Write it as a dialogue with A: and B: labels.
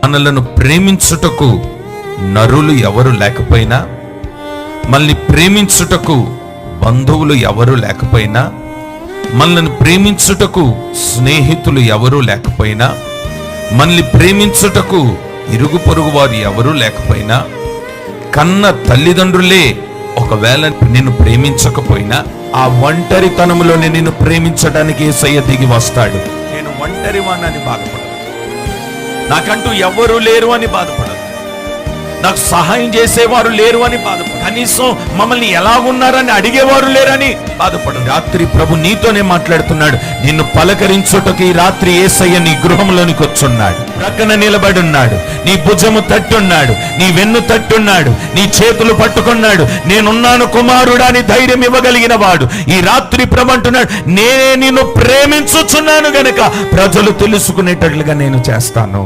A: మనలను ప్రేమించుటకు నరులు ఎవరు లేకపోయినా, మనల్ని ప్రేమించుటకు బంధువులు ఎవరు లేకపోయినా, మనల్ని ప్రేమించుటకు స్నేహితులు ఎవరు లేకపోయినా, మనల్ని ప్రేమించుటకు ఇరుగు పొరుగు వారు ఎవరు లేకపోయినా, కన్న తల్లిదండ్రులే ఒకవేళ నిన్ను ప్రేమించకపోయినా, ఆ ఒంటరితనంలోనే నిన్ను ప్రేమించడానికి యేసయ్య దిగి వస్తాడు. నేను ఒంటరివాణ్ణని బాధపడను, నాకంటూ ఎవరు లేరు అని బాధపడను, నాకు సహాయం చేసేవారు లేరు అని బాధపడు, కనీసం మమ్మల్ని ఎలా ఉన్నారని అడిగేవారు లేరని బాధపడు. రాత్రి ప్రభు నీతోనే మాట్లాడుతున్నాడు. నిన్ను పలకరించుటకు ఈ రాత్రి యేసయ్య నీ గృహంలోనికి వచ్చున్నాడు, ప్రక్కన నిలబడి ఉన్నాడు, నీ భుజము తట్టున్నాడు, నీ వెన్ను తట్టున్నాడు, నీ చేతులు పట్టుకున్నాడు. నేనున్నాను కుమారుడా అని ధైర్యం ఇవ్వగలిగిన వాడు. ఈ రాత్రి ప్రభు అంటున్నాడు, నేనే నిన్ను ప్రేమించుచున్నాను గనుక ప్రజలు తెలుసుకునేటట్లుగా నేను చేస్తాను.